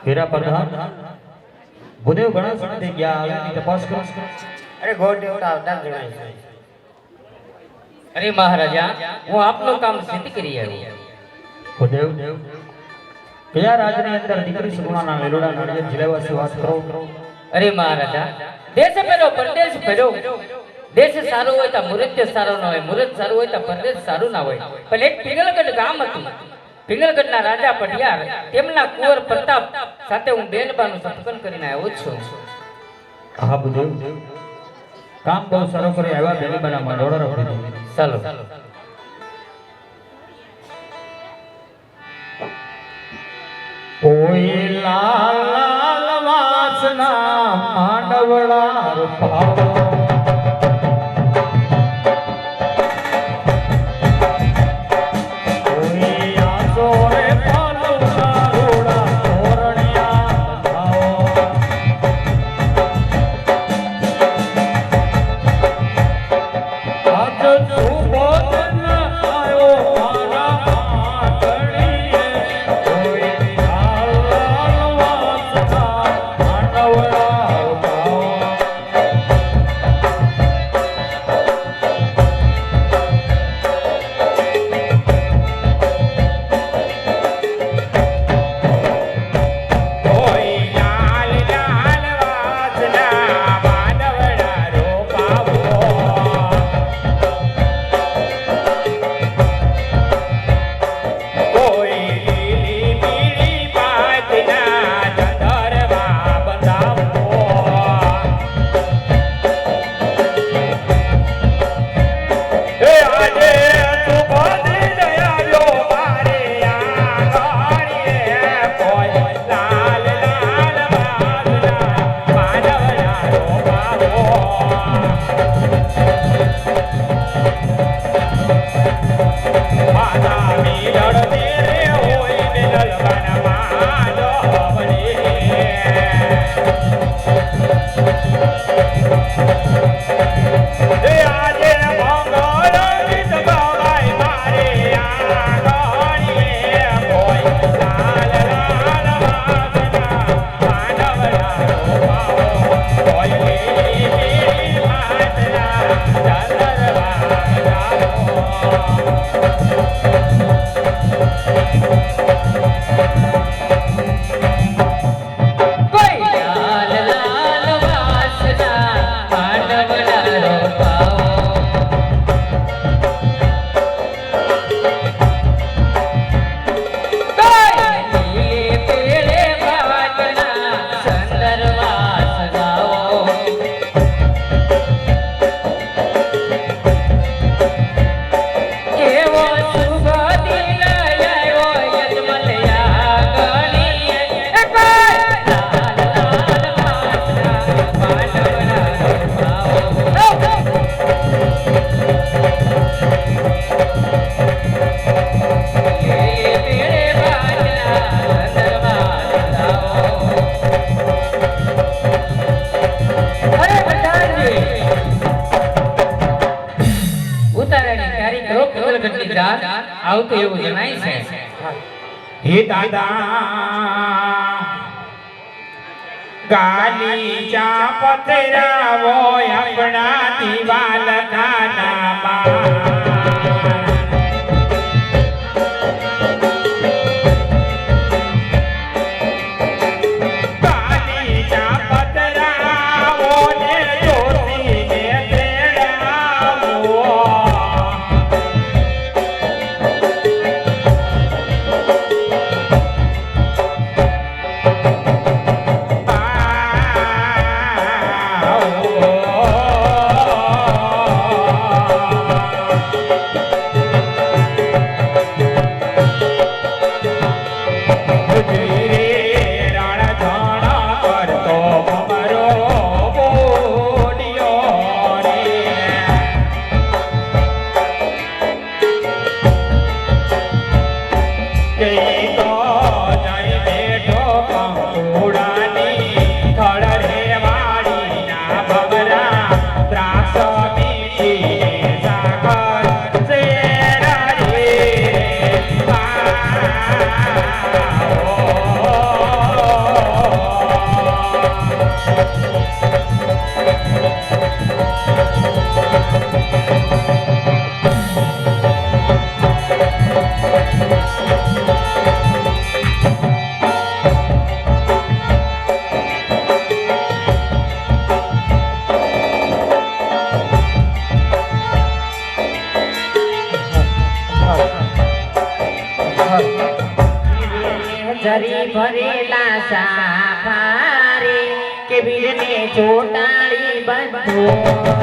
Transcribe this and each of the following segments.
हीरा प्रधान ભૂદેવ ઘણા સમયથી ગયા આવ્યાની તપાસ કરો. અરે ગોળ દેવતા આવતા જ જણાય છે. અરે મહારાજા, હું આપનું કામ સિદ્ધ કરી આવ્યો. ભૂદેવ કયા રાજની અંદર દીકરી સુગુણાના લેલોડા નાળિયેર જિલ્લાવાસી વાત કરો. અરે મહારાજા, દેશ પેલો પરદેશ પેલો. દેશ સારું હોય તો મુહૂર્ત સારું ના હોય, મુહૂર્ત સારું હોય તો પરદેશ સારું ના હોય. પણ એક પિંગલગઢ ગામ હતું. પિંગલગઢના રાજા પઢિયાર તેમના કુંવર પ્રતાપ સાથે હું બેનબાનું સત્સંગ કરીને આવ્યો છું. હા ભૂદેવ, કામ બહુ સારું કરી આવ્યા. બેનબાના મંડોળા રખડી. ચાલો. કોઈ લાલ લાલ વાસના માંડવડા રૂપાવો. આવતું એવું જણાય છે. હે દાદા ગાલી ચા પતરાવો આપણા દિવાલ ખાનામાં. જરી ભરેલા સાફારી કે વીરને ચોટાડી બંધો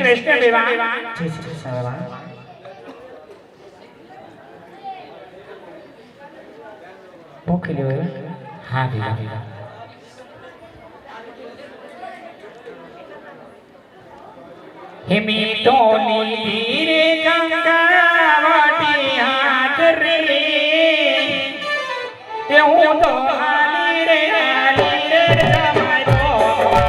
કૃષ્ણ વિવાહ ભૂખ લ્યો હા વિવાહ હિમી તોની ધીરે ગંગા વાટી હાથ રે કે હું તો હાલી રે જમાઈ ભોવા.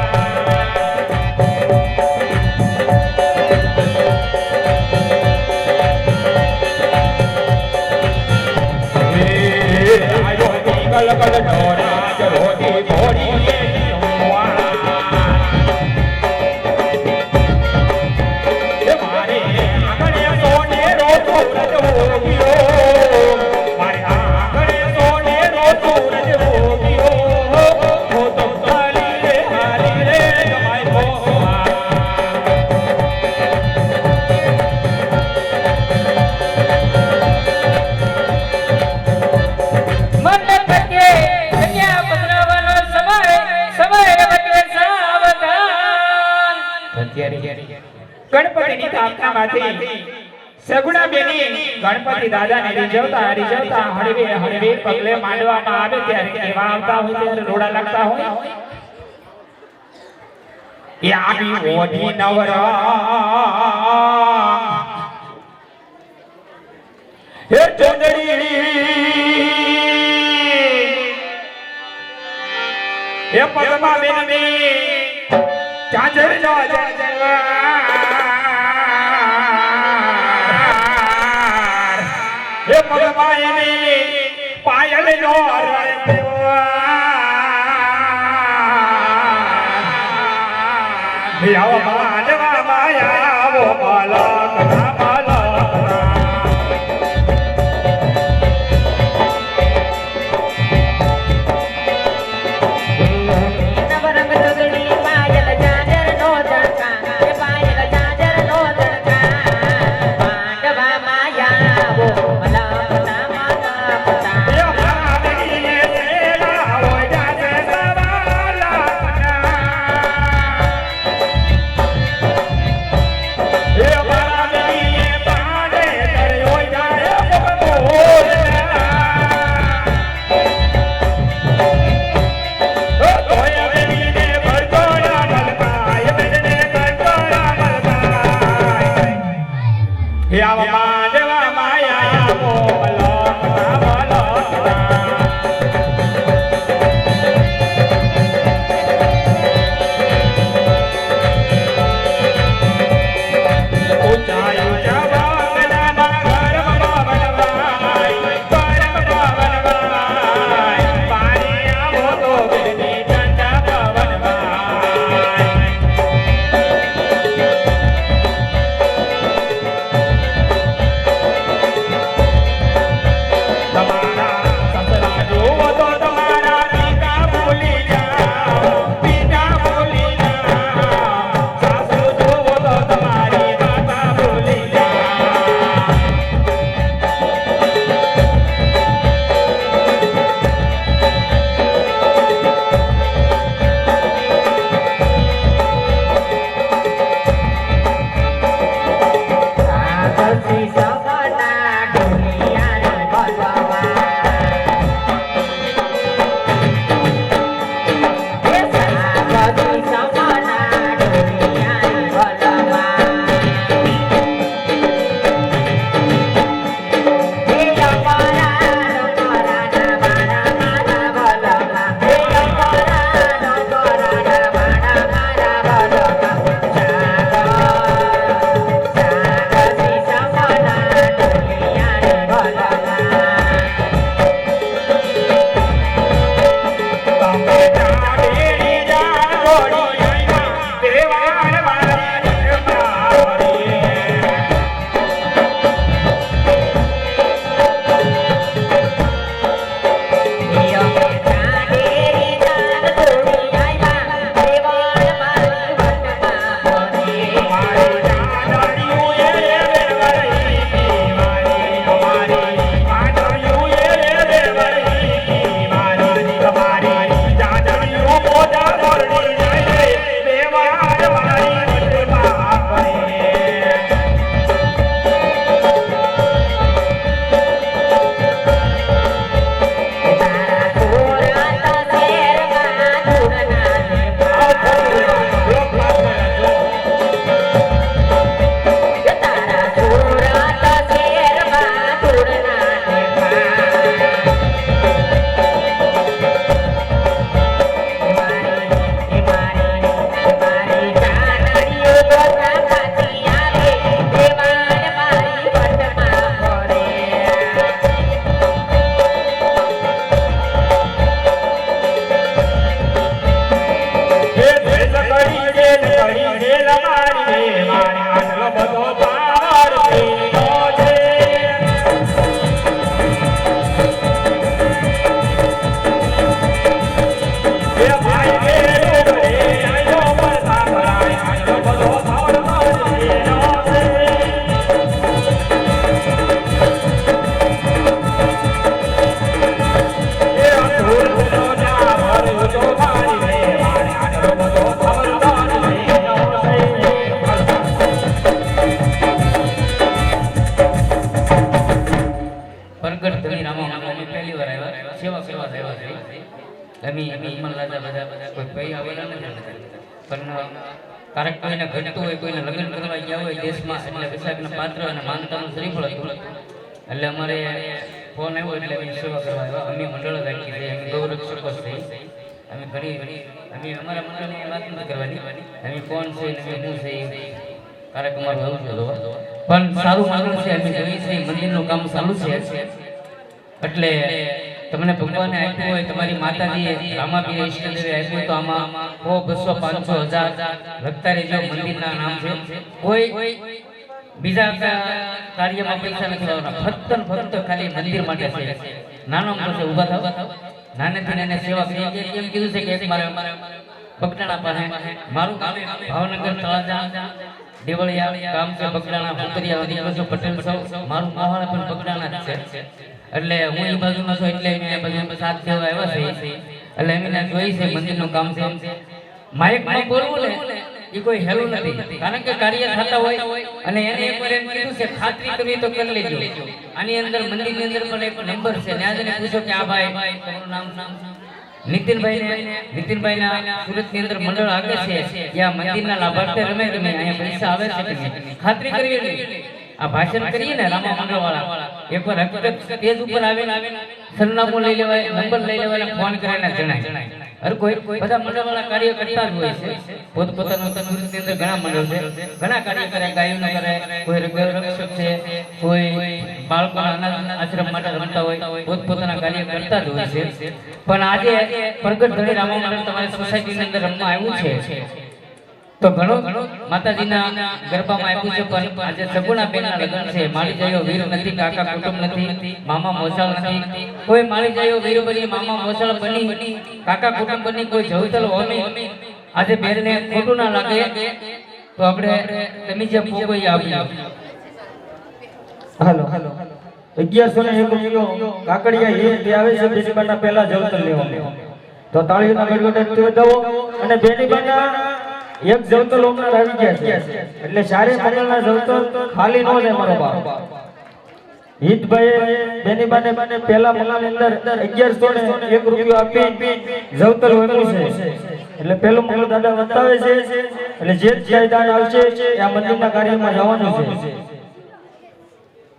આયો પિંગલ કલ ઢોરા રોટી ઘોડી ગણપતિની સ્થાપનામાંથી સગુણા બેની ગણપતિ દાદાને રીઝવતા હળવે હળવે પગલે માંડવામાં આવે ત્યારે કેવા આવતા હોય ત્યારે રોડા લાગતા હોય એ આવી ઓઢી નવરા હે ચંદડી હે પદ્મા બેની ચાચર હે પગમાયની પાયલ નો માનવા માયા આવો બાલક આવ્યા છે અમે મહેમાન રાજા બધા કોઈ ભાઈ આવેલા નથી પણ કારણ કોઈને ઘટતું હોય કોઈને લગ્ન કરવા ગયા હોય દેશમાં એટલે વિશાખના પાત્ર અને માનતાનું શ્રીફળ હતું એટલે અમારે ફોન આવ્યો એટલે અમે સેવા કરવા આવ્યા અમે મંડળ રાખી છે અમે ગૌરક્ષકો છે અમે ઘણી અમે અમારા મંડળની વાત નથી કરવાની અમે કોણ છે ને અમે શું છે કારણ કે અમારું આવું છે પણ સારું માનવું છે અમે જોઈએ છીએ મંદિરનું કામ ચાલુ છે એટલે તમને ભગવાને આપ્યું હોય તમારી માતાજીએ રામાબીર ઈષ્ટદેવે આપ્યું તો આમાં 100 200 500 1000 લખતા રહેજો મંદિરના નામ છે કોઈ બીજા કાર્યમાં પૈસા નથી લાવવાના ફક્ત ખાલી મંદિર માટે છે નાનો મોટો ઊભા થાવ નાનેથી નાને સેવા કરી એમ કીધું છે કે એક મારે બગડાણા પાસે મારું ગામ ભાવનગર તળાજા દેવળિયા ગામ છે બગડાણા ભૂતરિયા નીકળજો પટેલ સૌ મારું મોહાળ પણ બગડાણા જ છે એટલે હું એ બાજુમાં છું એટલે એને બધું સાથ દેવા આવ્યા છે એટલે એમને જોઈ છે મંદિરનું કામ છે માઇકમાં બોલવું ને એ કોઈ હેલું નથી કારણ કે કાર્ય થતા હોય અને એને એકવાર એમ કીધું છે ખાતરી કરવી તો કરી લેજો આની અંદર મંદિરની અંદર પણ એક નંબર છે ત્યાં જઈને પૂછો કે આ ભાઈ તમારું નામ નીતિનભાઈના સુરતની અંદર મંડળ આગે છે ત્યાં મંદિરના લાભાર્થી રમે અહીંયા પૈસા આવે છે કે ખાતરી કરવી આ ભાષણ કરીએ ને રામા મંડળ વાળા એકવાર હકીકત સ્ટેજ ઉપર આવે સરનામું લઈ લેવાય નંબર લઈ લેવાય ફોન કરીને જણાય હર કોઈ બધા મંડળ વાળા કાર્ય કરતા જ હોય છે પોતપોતાનું સુરતની અંદર ઘણા મંડળ છે ઘણા કાર્ય કરે ગાયોનું કરે કોઈ રક્ષક છે કોઈ બાળકોના અનાથ આશ્રમ માટે રમતા હોય પોતપોતાના કાર્ય કરતા જ હોય છે પણ આજે પ્રગટ ધણી રામા મંડળ તમારી સોસાયટીની અંદર રમવા આવ્યું છે તો ઘણો માતાજીના ગરબામાં આપ્યું છે પણ આજે સગુણાબેનના લગ્ન છે માળી જાયો વીર નથી કાકા કુટુંબ નથી મામા મોસાળ નથી કોઈ માળી જાયો વીર બની મામા મોસાળ બની કાકા કુટુંબ બની કોઈ જવતલ હોમી આજે બેરને ખોટું ના લાગે તો આપણે તમે જે પોગોઈ આપ્યો હાલો 1101 કાકડિયા એ તે આવે છે બેનીબાના પહેલા જવતર લેવા તો તાળીના ગડગડ દો અને બેનીબાના એક જવતર ઓમનાર આવી ગયા છે એટલે સારે મંડળના જવતર ખાલી નો છે મારો બાપ હિતભાઈ બેનીબાને પહેલા મંડળની અંદર 1101 રૂપિયો આપી જવતર ઓમ્યું છે એટલે પહેલું મંડળ દાદા બતાવે છે એટલે જે જય દાન આવશે આ મંદિરના કાર્યમાં જવાનું છે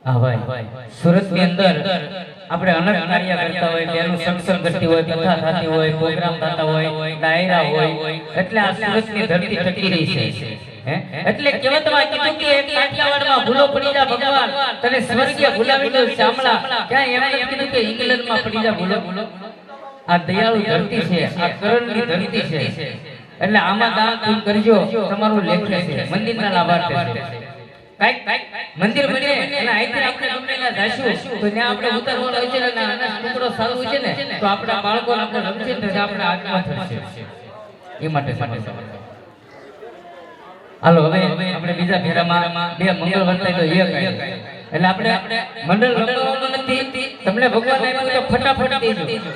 હા ભાઈ સુરતની અંદર આપણે અનેક કાર્ય કરતા હોય તેનું સત્સંગ કરતી હોય કથા થતી હોય પ્રોગ્રામ થતા હોય ડાયરા હોય એટલે આ સુરતની ધરતી ટકી રહી છે એટલે કહેવતમાં કીધું કે એક કાઠિયાવાડમાં ભૂલો પડી જા ભગવાન તને સ્વર્ગીય ભૂલાવી દઉં શામળા ક્યાં એમ નથી કીધું કે ઇંગ્લેન્ડમાં પડી જા ભૂલો આ દયાળુ ધરતી છે આ કરણની ધરતી છે એટલે આમાં દાન પૂન કરજો તમારું લેખે છે મંદિરના લાભાર્થી છે કાઈક મંદિર બને અને અહીંથી આપણે ગમેલા જાશું તો ત્યાં આપણે ઉતરવાનો હોય છે અને આના ટુકડો સારો હોય છે ને તો આપણા બાળકો આપણે રમશે ને આપણે આગમાં થશે એ માટે હાલો હવે આપણે બીજા ફેરામાં બે મંગળ વર્તાય તો એક એટલે આપણે મંડળ રમવાનું નથી તમને ભગવાન આપ્યું તો ફટાફટ દેજો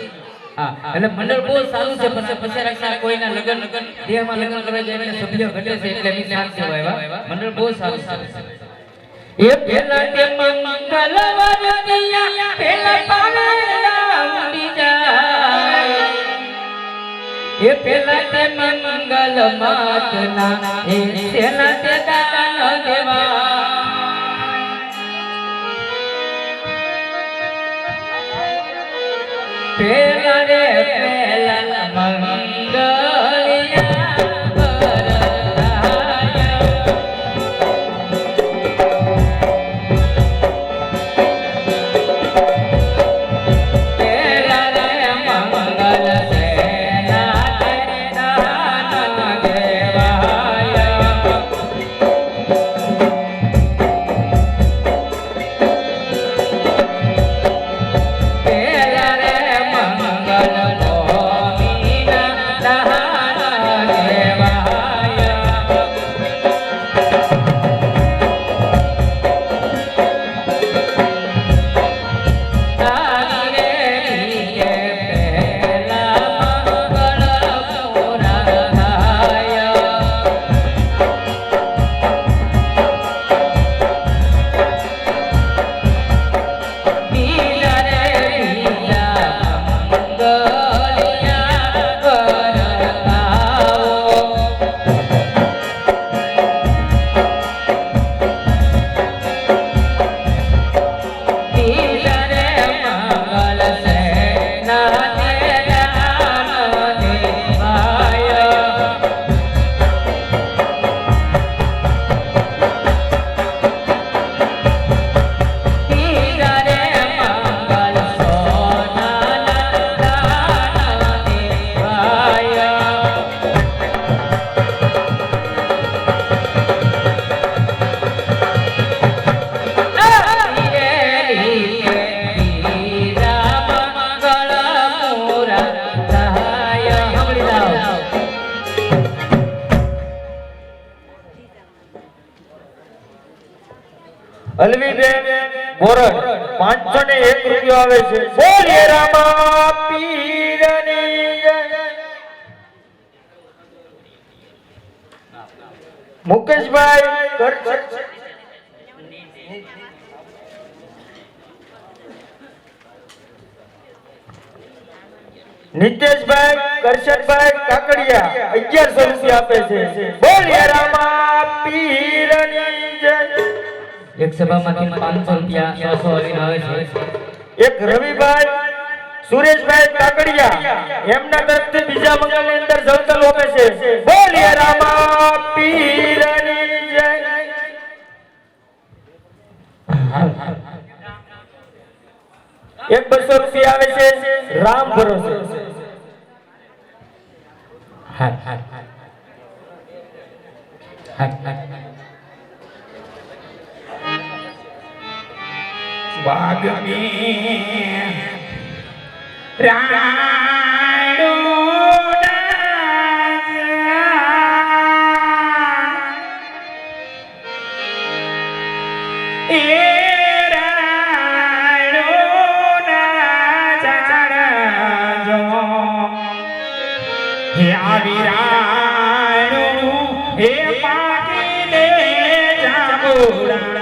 હા એટલે મંડળ બહુ સારું છે પછી રાખતા કોઈના લગન દેહમાં લગન કરવા જાય એટલે સભ્યો ઘટે છે એટલે અમે શાંત થવા મંડળ બહુ સારું છે એ પેલા તે મંગલવાર દિયા પેલા પાવેલા ઉડી જાય એ પેલા તે મંગલ માતના એ સેના તે દાન દેવા પેલા રે પેલા મંગલિયા અલવીબેન બોરડ 501 રૂપિયો આવે છે બોલીએ રામા પીરની જય મુકેશભાઈ નિતેશભાઈ કરશનભાઈ કાકડિયા 1100 રૂપિયા આપે છે બોલીએ રામા પીરની જય એક સભામાંથી 500 રૂપિયા 100 આવીને આવે છે એક રવિભાઈ સુરેશભાઈ કાકડિયા એમના તરફથી બીજા મંગળની અંદર જવતલ આપે છે બોલીએ રામા પીરની જય એક 200 રૂપિયા આવે છે રામ ભરોસે बाग में राणो हे पाटीले जांबुरा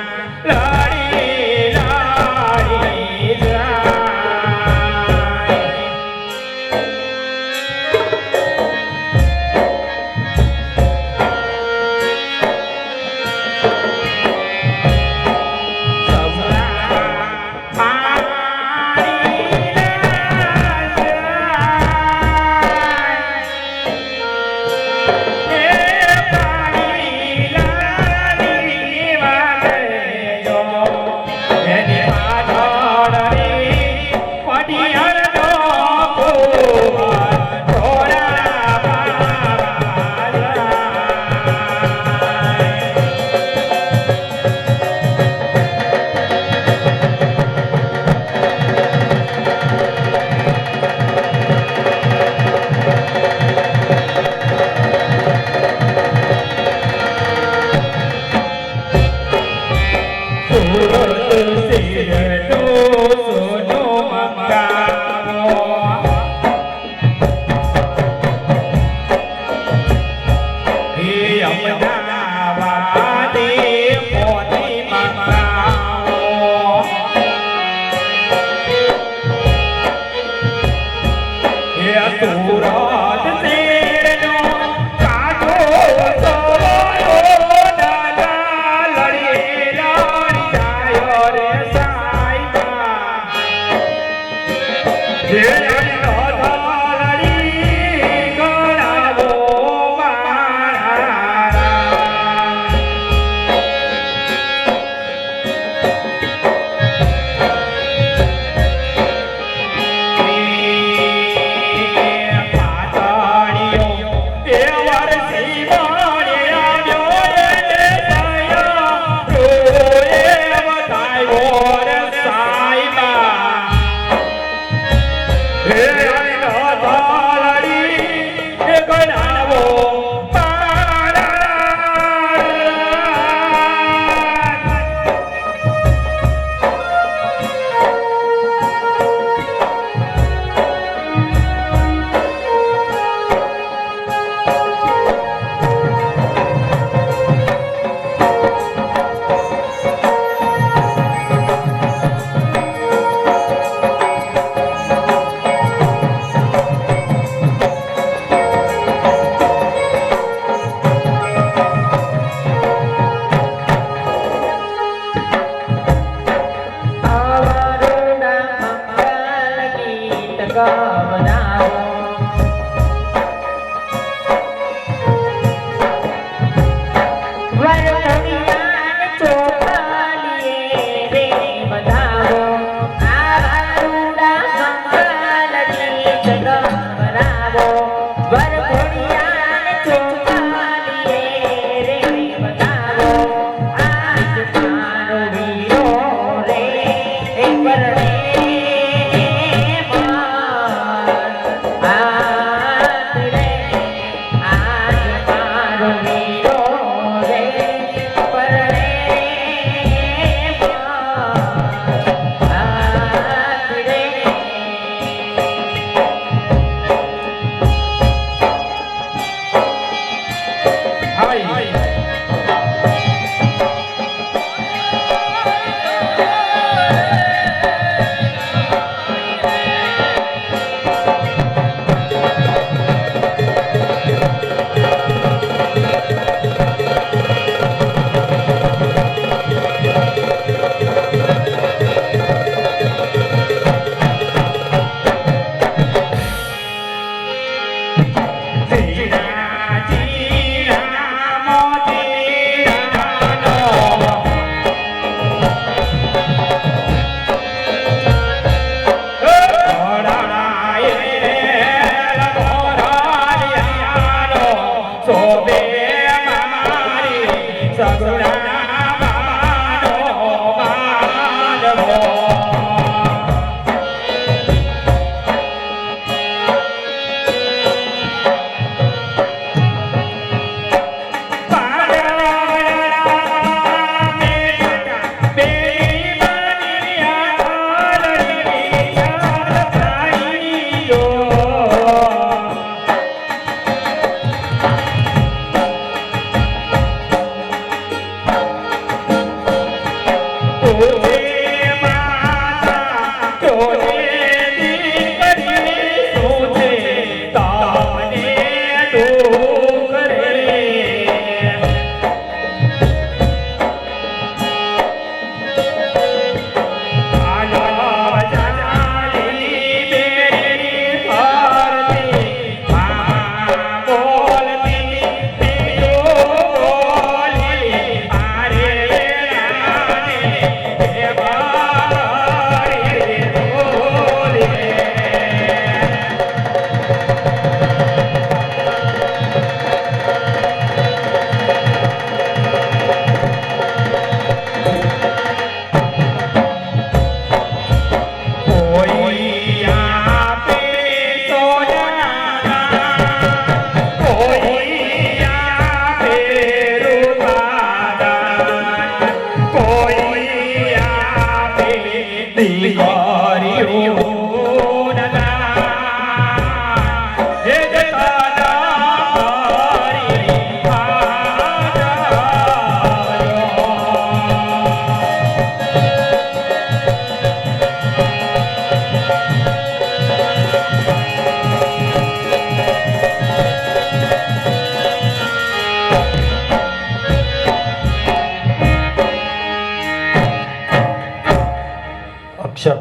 અક્ષર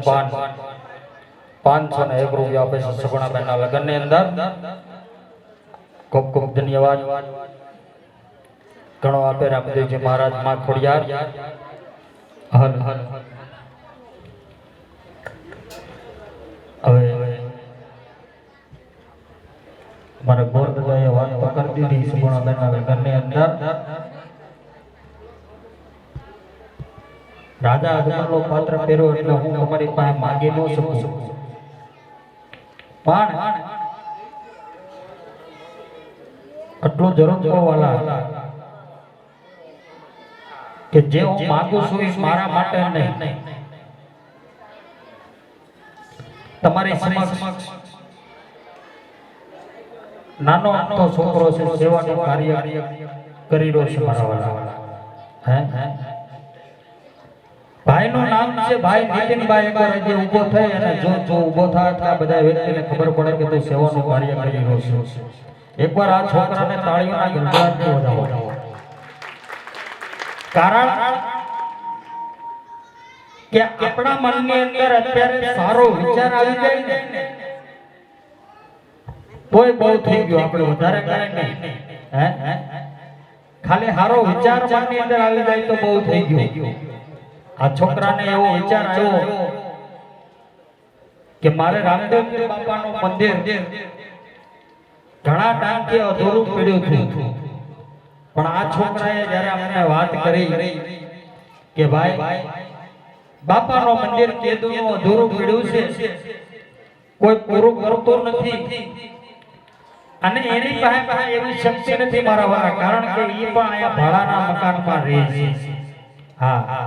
પાન 501 રૂપિયા આપે છે સગુણાબેનના લગ્નની અંદર. ખૂબ ખૂબ ધન્યવાદ. ઘણો આપે રામદેવજી મહારાજ માં ખોડિયાર. હલ હલ હવે મારા ગોર દાદાએ વાત તો કરી દીધી સગુણાબેનના લગ્નની અંદર. રાજા અજમલનો પાત્ર પહેર્યો એટલે હું તમારી પાસે માંગી ન શકું, પણ આટલો જરૂર વાલા કે જે હું માંગુ છું એ મારા માટે નહીં, તમારી સમક્ષ નાનો અમથો છોકરો છે, સેવાનું કાર્ય કરી રહ્યો છે મારા વાલા. હે ભાઈનું નામ છે ભાઈ નીતિનભાઈ. એકવાર જે ઊભો થઈ અને જો ઊભો થાય તો આ બધા વ્યક્તિને ખબર પડે કે તું સેવાનું કાર્ય કરી રહ્યો છે. એકવાર આ છોકરાને તાળીઓના ગણગણાટથી વધાવો. કારણ કે આપણા મનની અંદર અત્યારે સારો વિચાર આવી જાય ને તોય બહુ થઈ ગયું, આપણે વધારે કાંઈ નહીં. હે ખાલી સારો વિચાર મનની અંદર આવી જાય તો બહુ થઈ ગયું. આ છોકરાને એવો વિચાર આવ્યો કે મારે રામદેવ બાપાનું મંદિર ઘણા ટાઈમથી અધૂરું પડ્યું હતું, પણ આ છોકરાએ જ્યારે અમને વાત કરી કે ભાઈ બાપાનું મંદિર કેદુનું અધૂરું પડ્યું છે, કોઈ પૂરું કરતો નથી અને એની પાસે એવી શક્તિ નથી મારા વાળા, કારણ કે એ પણ અહીંયા ભાડાના મકાનમાં રહે છે. હા,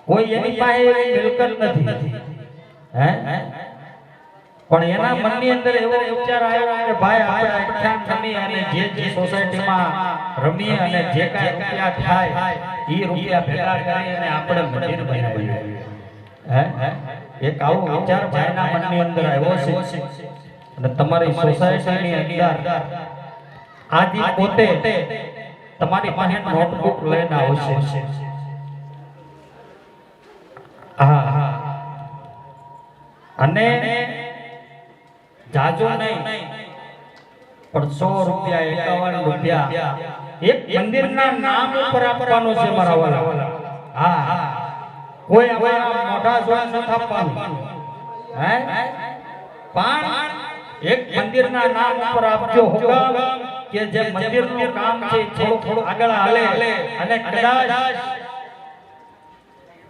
કોઈ એની પાસે એવી મિલકત નથી. હે પણ એના મનની અંદર એવો વિચાર આવ્યો કે ભાઈ આપણે અઠ્યાન રમી અને જે સોસાયટીમાં રમીએ અને જે કાંઈ રૂપિયા થાય એ રૂપિયા ભેગા કરી અને આપણે મંદિર બનાવીએ. હે એક આવો વિચાર ભાઈના મનની અંદર આવ્યો છે અને તમારી સોસાયટીની અંદર આજે પોતે તમારી પાસે નોટબુક લઈને આવશે. હા અને જાજો નહીં પણ 100 રૂપિયા 51 રૂપિયા એક મંદિરના નામ ઉપર આપવાનું છે મારા વાલા. હા કોઈ આપણા મોઢા જોવા નથી આપવાનું. હે પણ એક મંદિરના નામ ઉપર આપજો. કે જે મંદિરનું કામ છે થોડું આગળ હાલે અને કદાચ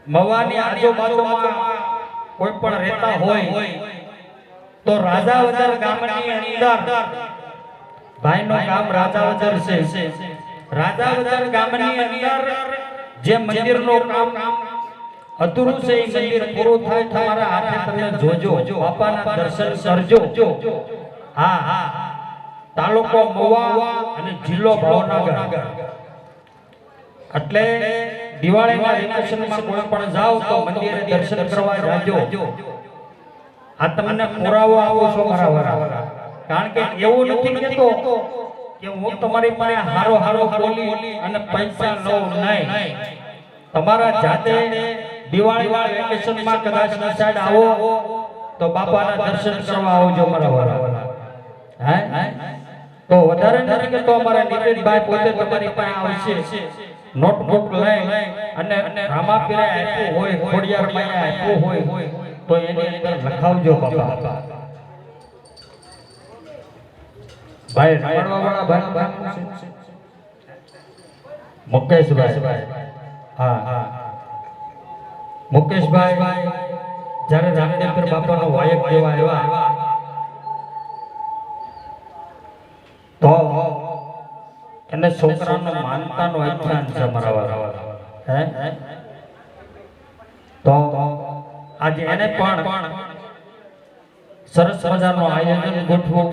મવાની આજુબાજુમાં કોઈ પણ રહેતા હોય તો રાજાવદર ગામની અંદર ભાઈનું ગામ રાજાવદર છે. રાજાવદર ગામની અંદર જે મંદિરનું કામ અધૂરું છે એ મંદિર પૂરું થાય તમારા હાથે તમે જોજો, બાપાના દર્શન કરજો. હા તાલુકો મવા અને જિલ્લો ભાવનગર. એટલે દિવાળીના વેકેશનમાં કોઈ પણ જાવ તો મંદિરે દર્શન કરવા જાજો. આ તમને પુરાવો આપું છું મારા વાળા, કારણ કે એવું નથી કહેતો કે હું તમારી પાસે હારો બોલી અને પૈસા લઉં નહીં. તમારા જાતે દિવાળીના વેકેશનમાં કદાચ નિશાળ આવો તો બાપાના દર્શન કરવા આવજો મારા વાળા. હે તો વધારે નથી કે તો અમારા નીતિનભાઈ પોતે તમારી પાસે આવશે, નોટબુક લઈ અને રામાપીરે આપ્યું હોય, ખોડિયારમાં આપ્યું હોય તો એની અંદર લખાવજો બાપા. ભાઈ રમણવાવાળા ભાઈ મુકેશભાઈ. હા મુકેશભાઈ જ્યારે રામદેવપીર બાપાનો વાયક જેવા આવ્યા તો એને છોકરાનો માનતાનો અખ્યાન છે મારા વાળા. હે તો આજે એને પણ સરસ મજાનું આયોજન ગોઠવું,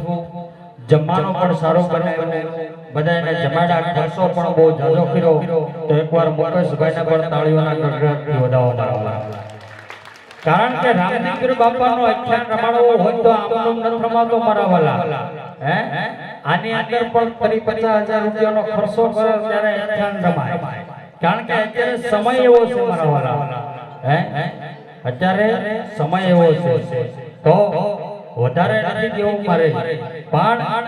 જમવાનો પણ સારો બનાવ્યો, બધાને જમાડા, ખર્ચો પણ બહુ જાજો કર્યો. તો એકવાર મુકેશભાઈને પણ તાળીઓના ગડગડાટથી વધાવો મારા વાળા. કારણ કે રામદેવપીર બાપાનો અખ્યાન રમાડવો હોય તો આમનું ન રમાતો મારા વાળા. હે આની અંદર પણ 50,000 રૂપિયાનો ખર્ચો કરે ત્યારે અખ્યાન રમાય, કારણ કે અત્યારે સમય એવો છે મારા વાળા. હે અત્યારે સમય એવો છે તો વધારે નથી કેવું મારે પણ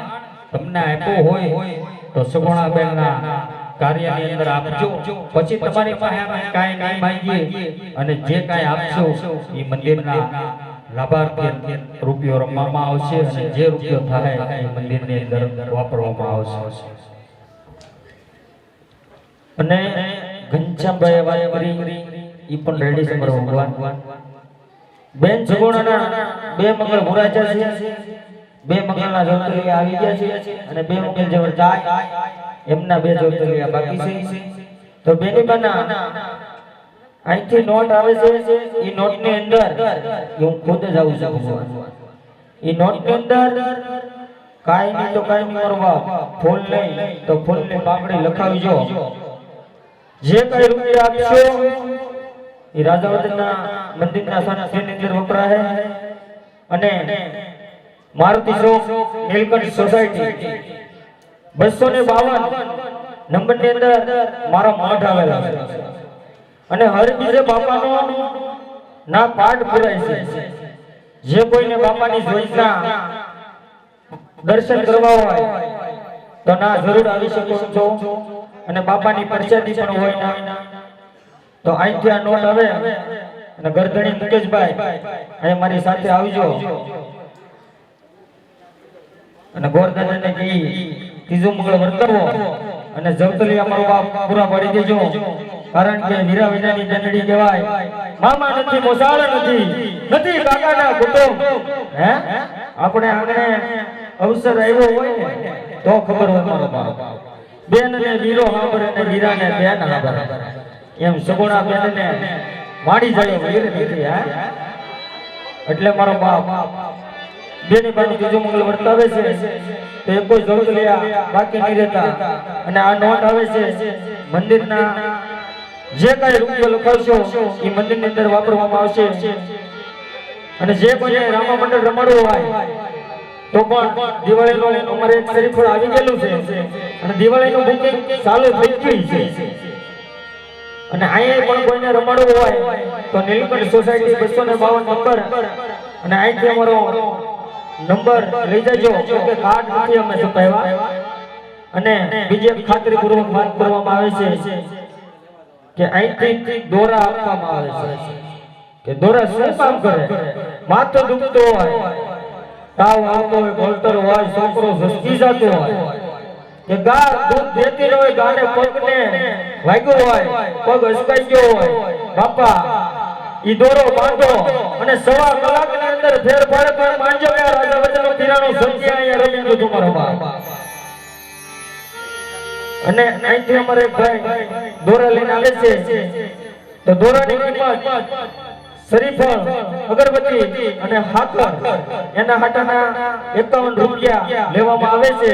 તમને આપ્યો હોય તો સગુણાબેનના કાર્યની અંદર આપજો. પછી તમારી પાસે અમે કાંઈ નહીં માંગીએ અને જે કાંઈ આપશો એ મંદિરના લાભાર્થી રૂપિયો રમવામાં આવશે અને જે રૂપિયો થાય એ મંદિરની અંદર વાપરવામાં આવશે. અને ઘનશ્યામભાઈએ વાત કરી એ પણ રેડી છે મારો ભગવાન. બેન સગુણાના બે મંગળ ભુરાજા છે, બે મંગળના જ્યોતિર્લિંગ આવી ગયા છે અને બે મંગળ જે જાય એમના બે જ્યોતિર્લિંગ બાકી છે. તો બેનીબાના અહીંથી નોટ આવે છે, એ નોટની અંદર હું ખુદ જ આવું છું ભગવાન. એ નોટની અંદર કાંઈ નહીં તો કાંઈ નહીં મારો બાપ, ફૂલ નહીં તો ફૂલની પાંખડી લખાવજો. જે કઈ રૂપિયા આપશો એ રાજાવદના મંદિરના સાનિધ્યની અંદર વપરાય. અને મારુતિ ચોક નીલકંઠ સોસાયટી 252 નંબરની અંદર મારો મઠ આવેલો છે. અને હર બીજે બાપાનો ના પાઠ પુરાય છે. જે કોઈને બાપાની જોઈના દર્શન કરવા હોય તો ના જરૂર આવી શકો છો. અને બાપાની પ્રસાદી પણ હોય ના તો અહીંથી આ નોટ આવે અને ગરધણી મુકેશભાઈ અહીં મારી સાથે આવજો અને ગોરદાદાને કહી ત્રીજું મંગળ વર્તવો અને જવતલી અમારો બાપ પૂરા પાડી દેજો. કારણ કે વીરા વિનાની દંડડી કહેવાય. મામા નથી, મોસાળ નથી કાકાના કુટુંબ. હે આપણે અવસર આવ્યો હોય ને તો ખબર હોય મારો બાપ. બેન ને વીરો હાંભળે ને વીરાને બેન હાંભળે. એમ સગુણા બેનને માડી જાય વીર નથી. એટલે મારો બાપ બેની બાની ત્રીજું મંગળ વર્તાવે છે તો એ કોઈ જવતલિયા બાકી નહીં રહેતા. અને આ નોટ આવે છે મંદિરના જે કાંઈ રૂપિયો લખાવશો એ મંદિરની અંદર વાપરવામાં આવશે. અને જે કોઈને રામા મંડળ રમાડવું હોય તો પણ દિવાળીનું અમારે એક શરીફળ આવી ગયેલું છે અને દિવાળીનું બુકિંગ ચાલુ થઈ ગયું છે. અને અહીંયા પણ કોઈને રમાડવું હોય તો નીલકંઠ સોસાયટી 252 નંબર અને અહીંથી અમારો નંબર લઈ જજો કે કાર્ડ નથી અમે છપાવ્યા. અને બીજી એક ખાતરીપૂર્વક વાત કરવામાં આવે છે કે અહીંથી દોરા આપવામાં આવે છે. કે દોરા શું કામ કરે? માથું દુખતો હોય, તાવ આવતો હોય, બોલતર હોય, છોકરો ઝસકી જતો હોય કે ગા દૂધ દેતી હોય, ગાને પગને વાગ્યો હોય, પગ અસકાઈ ગયો હોય, બાપા ઈ દોરો બાંધો અને 1.5 કલાકની અંદર ફેરફાર પર માંજો કે રાજા વચનો પીરાનો સત્ય અહીંયા રમી ગયો તમારો બાપ. અને અહીંથી અમારે એક ભાઈ દોરા લઈને આવે છે તો દોરાની કિંમત શરીફળ, અગરબત્તી અને હાકર એના હાટાના 51 રૂપિયા લેવામાં આવે છે.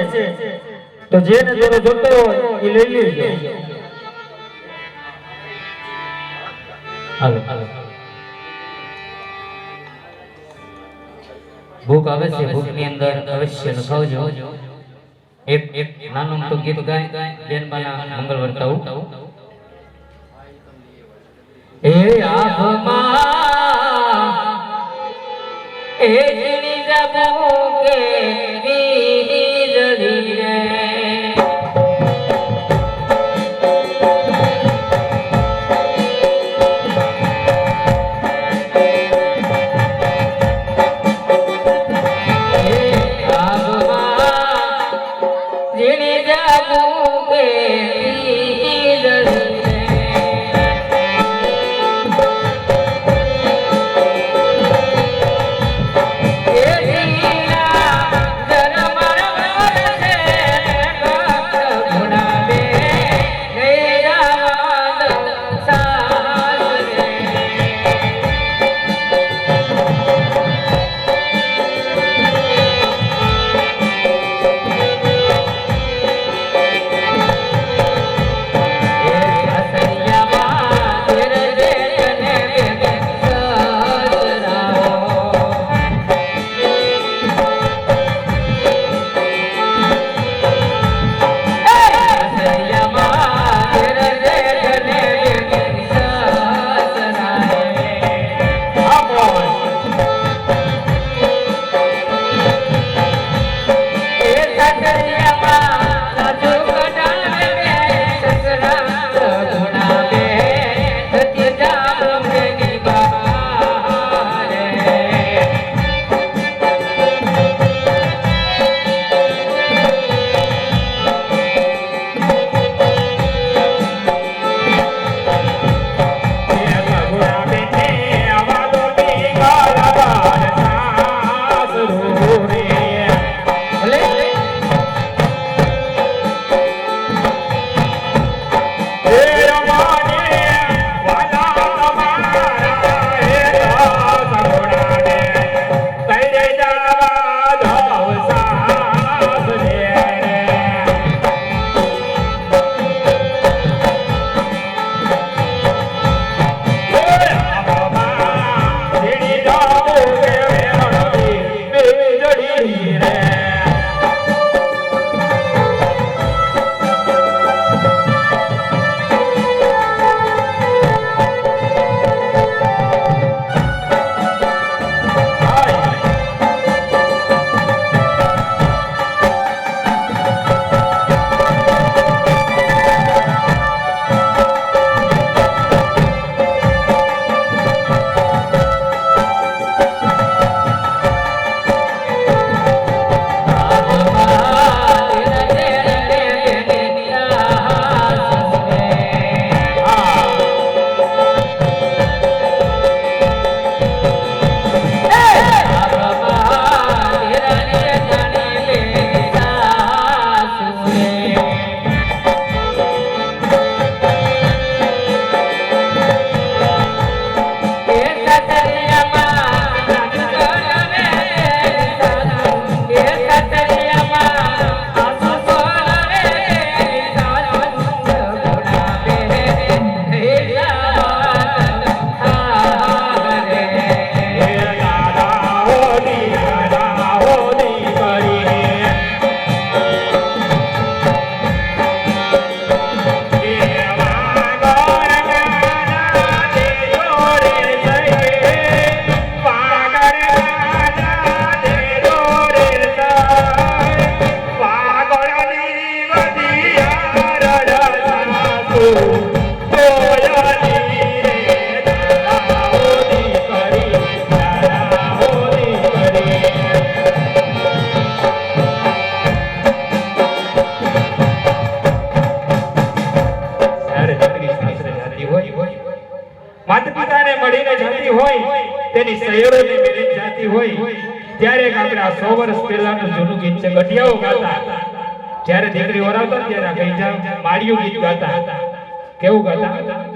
તો જેને દોરો જોતો હોય એ લઈ લેજો. હાલો ભૂખ આવે છે, ભૂખની અંદર અવશ્ય લખાવજો. એક નાનું તો ગીત ગાય બેનબાના મંગળ વર્તાવું. એ આભમાં એ જીણી જબો કે વીરી જડી રે. તેની સયરોની મિલન જાતી હોય ત્યારે આપણે આ 100 વર્ષ પહેલાનું જૂનું ગીત છે ગઢિયાઓ ગાતા જ્યારે દીકરી ઓરાવતા ત્યારે આ ગઈજા માળિયું ગીત ગાતા કેવું ગાતા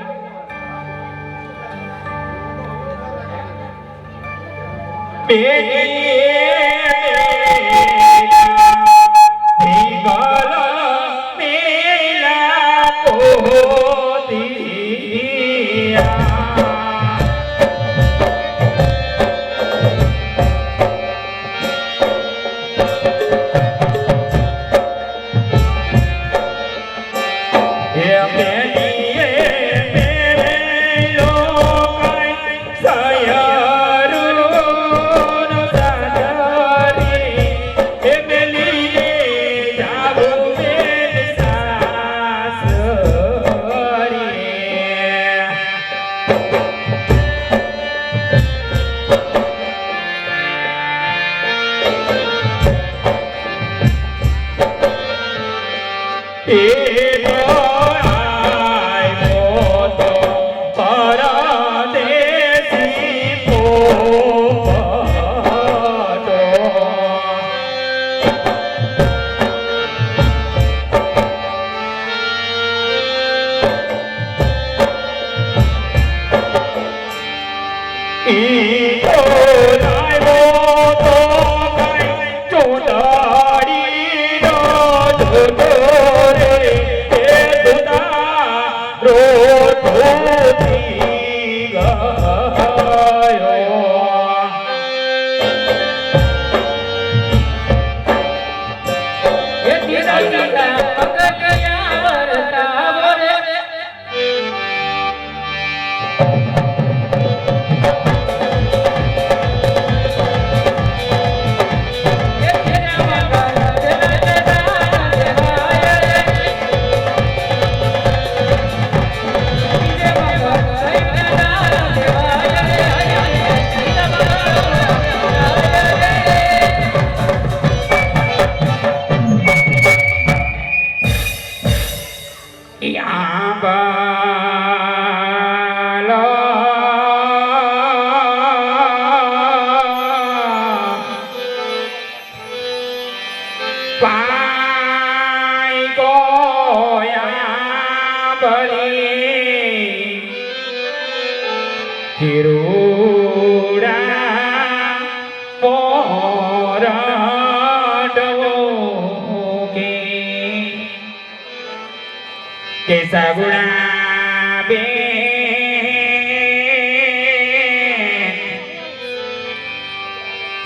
સગુણા બે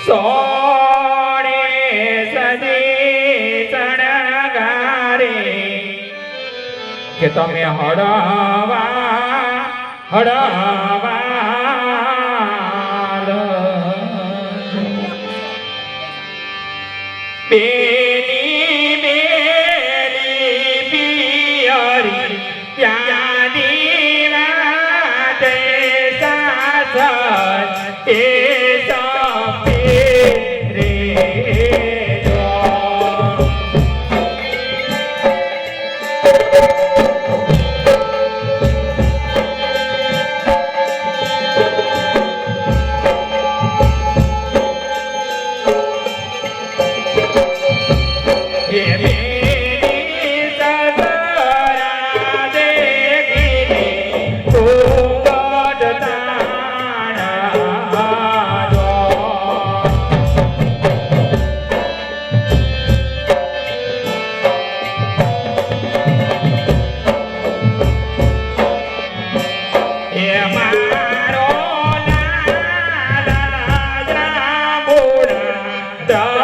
સોડે સજે ચણગારે કે તમે હળવા બેની મેરી પિયરી ત્યાંની વાતે સાસર એ સાપે રે da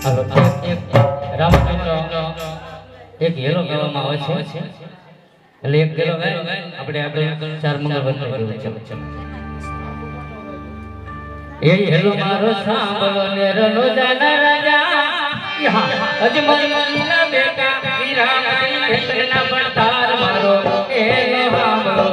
હાલો એક રામચંદ્ર એક હેલો કહેવામાં આવે છે એટલે એક હેલો આપણે ચાર મંગળ બંધ ચલો એ હેલો મારો સાંભળો ને રનો જાના રાજા અજમલ મનના બેટા વિરામ ખેતરના પડતાર મારો હેલો સાંભળો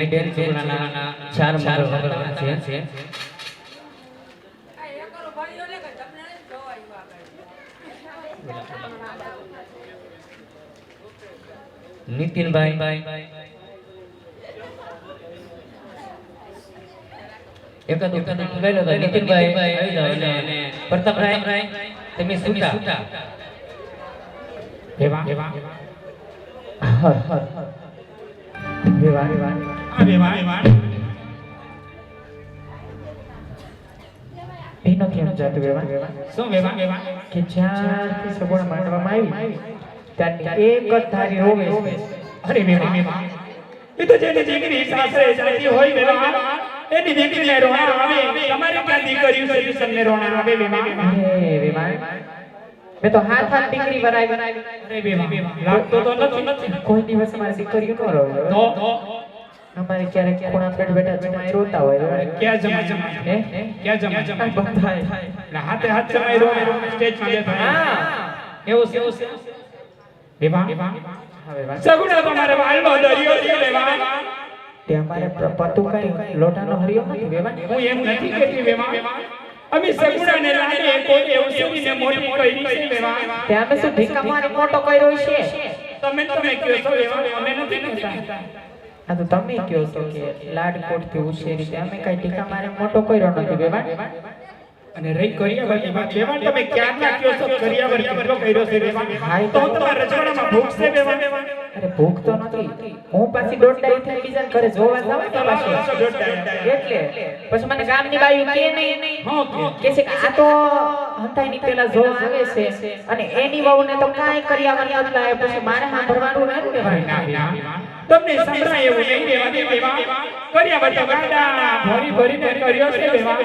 તેની બેન છોકરાના 4 મંગળ વગરના છે નીતિનભાઈ એકાદ ગયેલો તો નીતિનભાઈ આવી જાઓ અને પ્રતાપભાઈ તમે છૂટા વેવા હર હર વેવા આ વેવા એનો કેમ જાતું વેવા શું વેવા કે જ્યારથી સગવડ માંડવામાં આવી ત્યારની એક જ ધારી રોવે છે. અરે વેવા એ તો જેની દીકરી સાસરે જતી હોય વેવા એની દીકરીને રોણા આવે તમારે ક્યાં દીકરીઓ છે તમને રોણા આવે વેવા અરે વેવા મેં તો હાથ હાથ દીકરી વરાવી અરે વેવા લાગતો તો નથી કોઈ દિવસ મારી દીકરીઓ ન રોવે તો અમારે ક્યારેક ખૂણા પેટ બેઠા જમાઈ રોતા હોય ક્યાં જમાય હે ક્યાં જમાય બધાય હાથે હાથ જમાઈ રોવે સ્ટેજ માં બેઠા હા એવું છે વેવા હવે વાત સગુણા તમારે વાલનો દરિયો છે વેવા તે અમારે પતું કઈ લોટાનો હરિયો નથી વેવા હું એમ નથી કહેતી વેવા અમે સગુણાને લાડે કોઈ એવસીને મોટી કરી છે વેવા તે અમે શું ઢીકા મારી મોટો કર્યો છે તમે કહો છો વેવા અમે નથી કહેતા આ તો તમે કહો છો કે લાડકોટથી ઉછેરી તે અમે કઈ ઢીકા મારે મોટો કર્યો નથી વેવા અને રહી કરિયાવરની વાત વેવા તમે ક્યાં કહો છો કરિયાવર કેટલો કર્યો છે વેવા તો તમારા રજવાડામાં ભૂખ છે વેવા અરે ભૂખ તો નથી હું પાછી દોડદારી થઈ બીજા ઘરે જોવા જાવ તો પાછી એટલે પછી મને ગામની બાઈ કે નહીં કે છે કે આ તો હંતાઈની પેલા જોવા આવે છે અને એની વહુને તો કાઈ કરિયાવર ન લાવે પછી મારે સાંભળવાનું નથી તમને સંભળાય એવું નહીં વેવા વેવા કરિયાવર તો ગાડા ભરીને કર્યો છે વેવા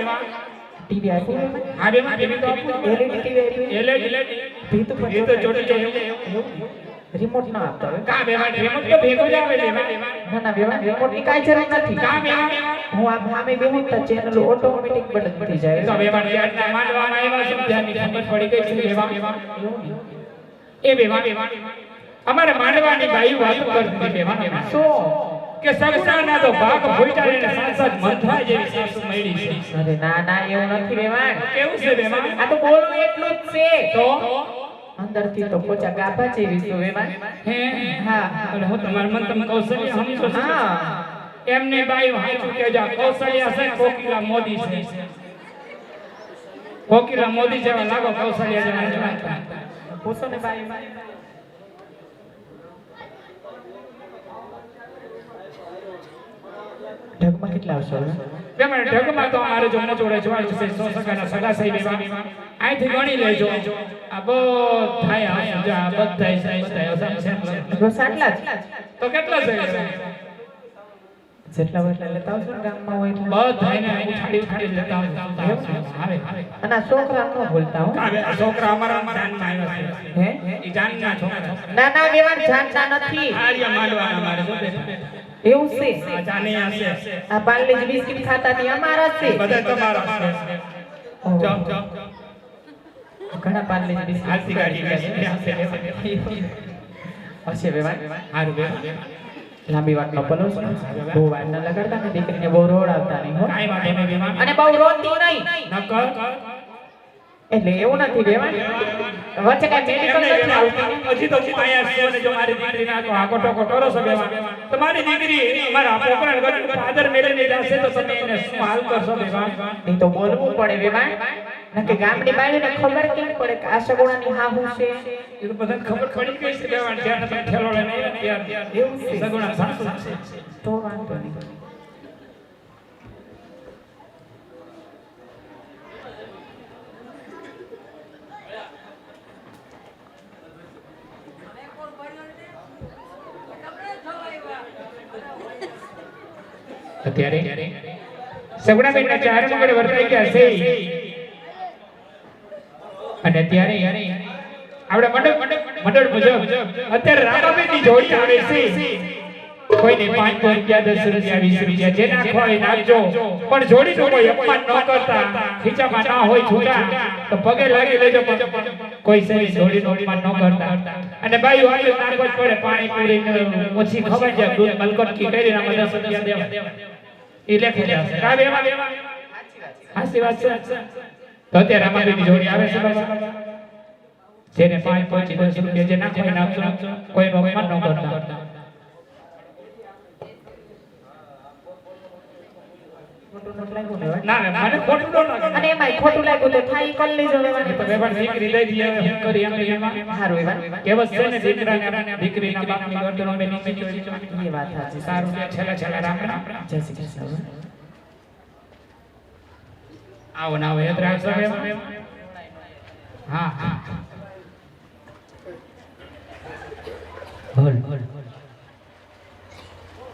ટીવી આપી હા વેવા ટીવી તો એલઈડી ટીવી આપી એલઈડી ભીત પર એ તો જોડી એવું રિમોટ ના આપતા હોય કા વેવા રિમોટ તો ભેગો જ આવે વેવા ના ના વેવા રિમોટ ની કાઈ જરૂર નથી કા વેવા હું આ સામે બેહું તો ચેનલ ઓટોમેટિક બટન થઈ જાય તો વેવા યાદના માંડવામાં આવ્યા છે ધ્યાનની ખબર પડી ગઈ છે વેવા એ વેવા અમારે માંડવાની બાઈ વાત કરતી વેવા શું કે સગુણાના તો ભાગ ભોઈટાને સાસત મંથરા જેવી સાસુ મળી છે અરે ના ના એવું નથી વેવા કેવું છે વેવા આ તો બોલું એટલું જ છે તો અંદરથી તો પોચા ગાભા જેવી છે વેવા હે હા અને હું તમાર મન તમ કૌશલ્ય સમજો છો હા એમને બાઈ હાચું કે જા કૌશલ્ય છે કોકિલા મોદી છે કોકિલા મોદી જેવા લાગો કૌશલ્ય જેવા પૂછો ને બાઈ ઢગમાં કેટલા આવશે બેમાં ઢગમાં તો અમારે જો જોડે જોવા છે 100 સગાના સગા થઈ વેવા આઈથી ગણી લેજો આ બધાય આ બધાય બસ આટલા જ તો કેટલા છે જેટલા વટલા લેતા આવશો ને ગામમાં હોય એટલે બધાયને ઉઠાડી લેતા આવે અને આ છોકરા ન બોલતા હો આ છોકરા અમારા જાનમાં આવ્યા છે હે ઈ જાનના છોકરા ના ના વેવાન જાણતા નથી આર્યા માંડવાના અમારે જો બેઠા એવું છે આ જાનિયા છે આ પાર્લેજ બિસ્કિટ ખાતા ની અમારા છે બધા તમારા છે ઓહ, જો જો ઘણા પાર્લેજ બિસ્કિટ હાલતી ગાડી હશે વેવાન હારું બે લાંબી વાત ન પલો બહુ વાર ન લગાડતા ને દીકરીને બહુ રોડાવતા નહીં હો કાઈ વાત નહીં વેવા અને બહુ રોતી નહીં નકર એટલે એવું નથી વેવાન વચ્ચે કઈ મેડિકલ નથી આવતું હજી તો હું આયા છું અને જો મારી દીકરી ના તો આકોટો કોટોરો સગેવા તમારી દીકરી અમારા પોકરણ ગઢ ફાધર મેળીને જાશે તો તમે એને શું હાલ કરશો વેવા નહીં તો બોલવું પડે વેવાન નકે ગામની બાઈને ખબર કેમ પડે કે આ સગુણાની હા હું છે એ તો બધાને ખબર પડી ગઈ છે વેવા જ્યારે તમે ઠેલો લઈને આવ્યા ત્યારે એવું છે સગુણા સાસુ છે તો વાંધો નહીં અત્યારે સગુણાબેનના ચાર મંગળ વર્તાઈ ગયા છે અને અત્યારે આપણે મંડળ મુજબ અત્યારે રામાબેનની જોડી આવે છે કોઈને 5 રૂપિયા 10 રૂપિયા 20 રૂપિયા જે નાખવા હોય નાખજો પણ જોડી તો કોઈ અપમાન ન કરતા ખીચામાં ના હોય છૂટા તો પગે લાગી લેજો કોઈ સરી જોડીનો અપમાન ન કરતા અને ભાઈ વાળી નાખો જ પડે પાણી પૂરી ઓછી ખવાય જાય દૂધ મલકટકી કરીને આમાં 10 રૂપિયા દેવા ઈ લેખી જશે કાવે એમાં હાસી વાત છે તો અત્યારે રામાબીની જોડી આવે છે બાબા જેને 5 5 10 રૂપિયા જે નાખો નાખજો કોઈનો અપમાન ન કરતા ના મને ખોટું ન લાગે અને એમાંય ખોટું લાગ્યું તો થાય કરી લેજો વેવાને તો વેવાણ દીકરી લઈ લે હું કરી એમ એમાં હારું વેવાન કેવત છે ને દીકરાને દીકરીના બાપની ગરદનો મે નીચે જોઈ એ વાત સાચી સારું છે છેલ્લા છેલ્લા રામ રામ જય શ્રી કૃષ્ણ આવો ના આવે યાદ રાખજો હા હા બોલ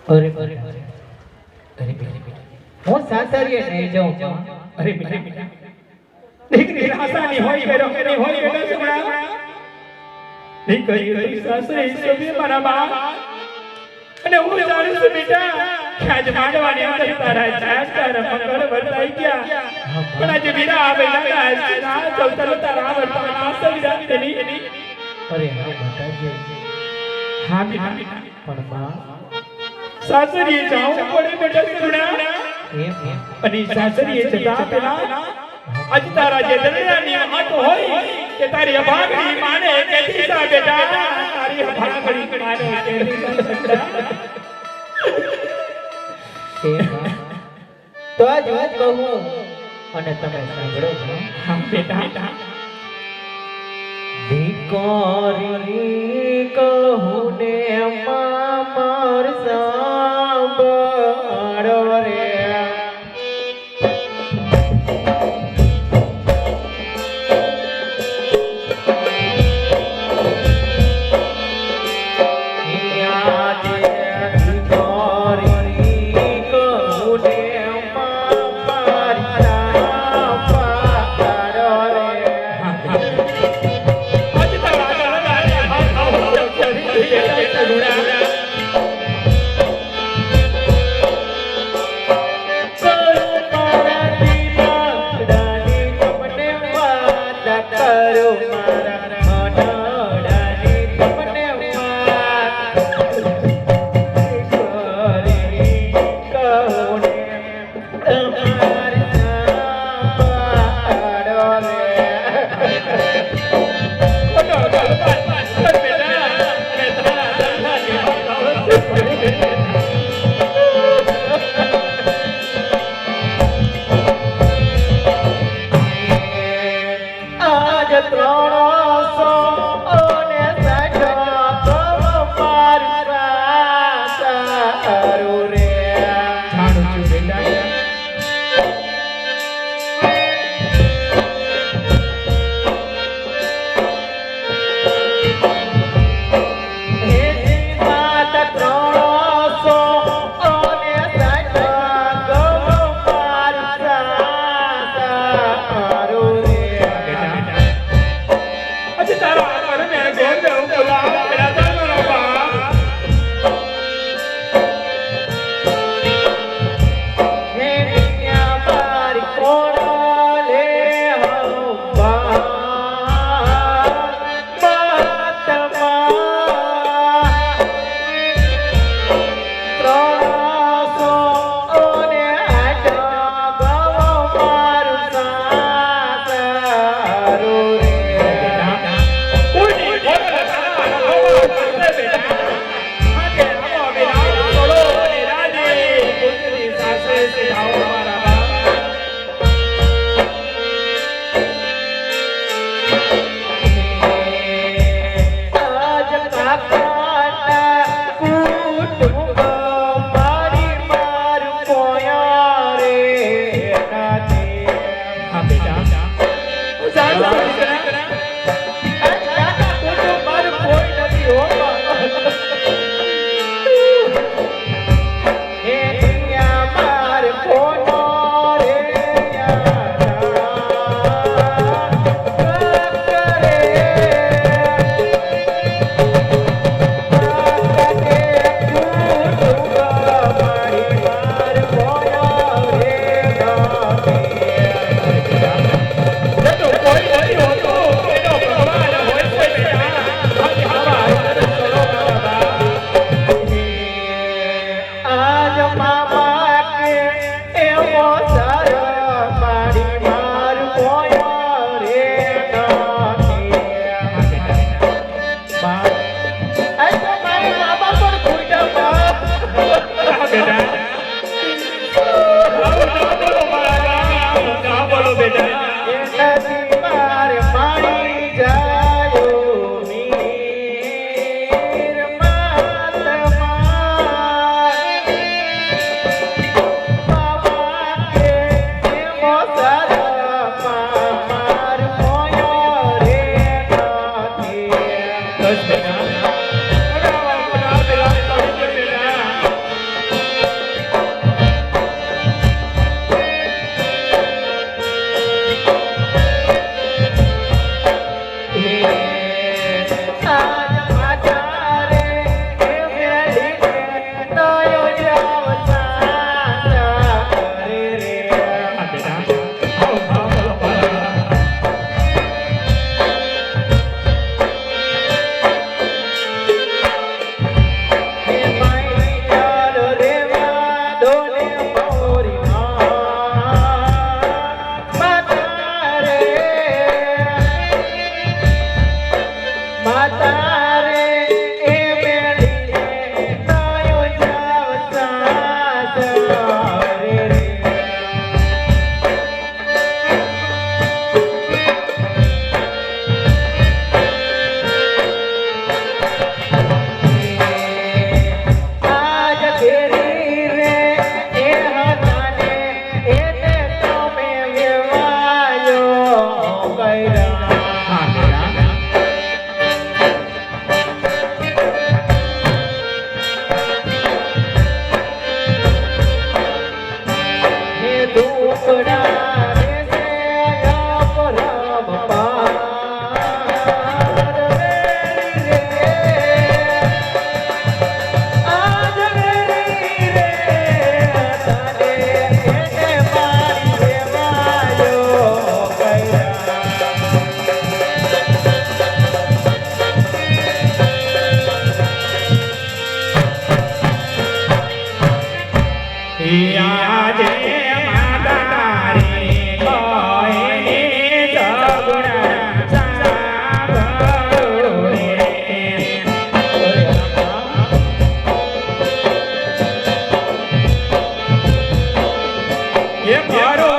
અરે અરે અરે હું સાસરીએ નહીં જાઉં અરે બેટા દીકરી રાસાની હોય કે રોકની હોય બેટા છોકરા દીકરી તો સાસરે ઈસોબી મારા બા અને હું જાણું છું બેટા કે આજ માંડવાની અંદર તારા ચાર મંગળ વર્તાઈ ગયા પણ આજે વીરા આવે લાગા ના ચૌતર તારા વર્તમાન આસવી રાખતેની અરે હા માતાજી હા બેટા પણ બા સાસરીએ જાઉં પડે બેટા છોકરા એમ અને સાસરીએ જતા પેલા અજ તારા જે દરડાની હાથ હોય કે તારી અભાગણી માને કે દીસા બેટા તારી અભાગણી માને કે દીસા તો આજ હું કહું અને તમે સાંભળો હા બેટા દીકરી કહું ને મામર સાંભળો રે અજ તારા આજે માતા રે કોઈને સગુણા સાંભળો રે. એ મારો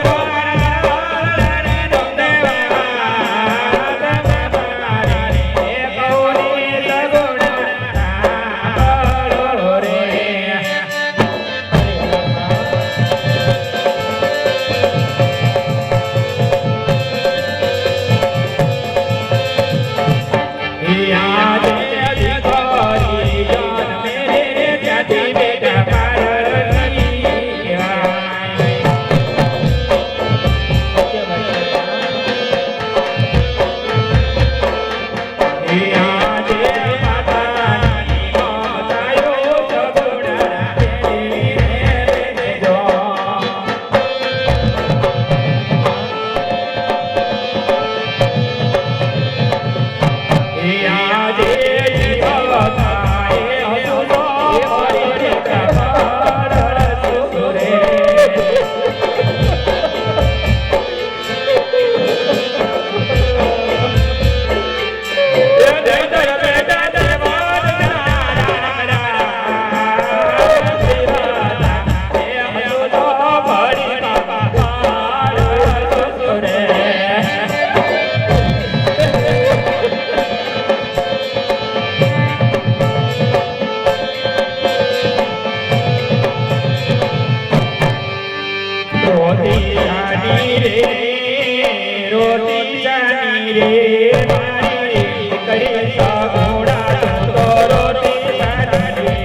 રોટી જાની રે મારી કરી સગુણા તો રોટી જાની રે.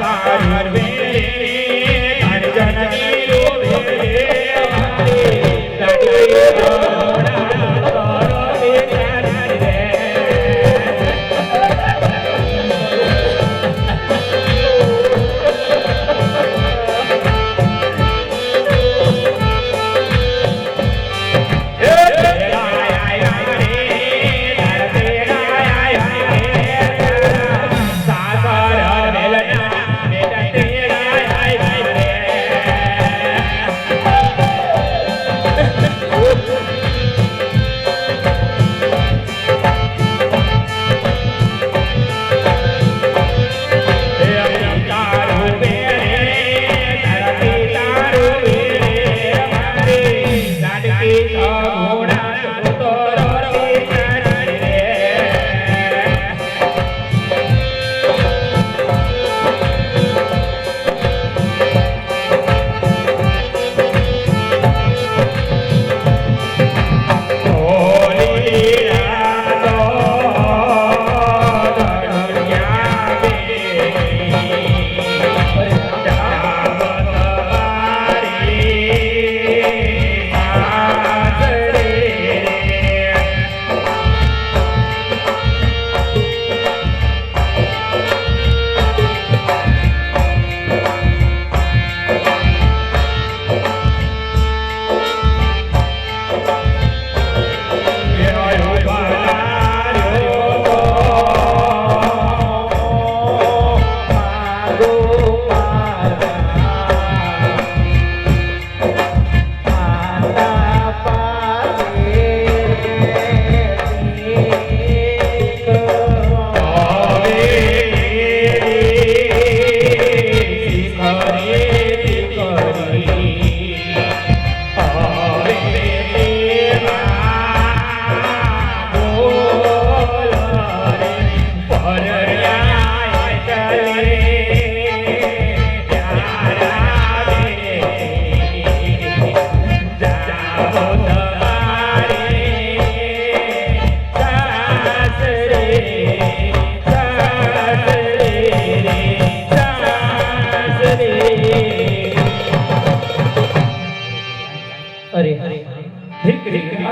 તાર વે તાર જનની રોવે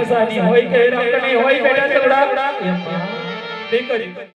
આસાની હોય કે રંગની હોય બેટા સગડા દીકરી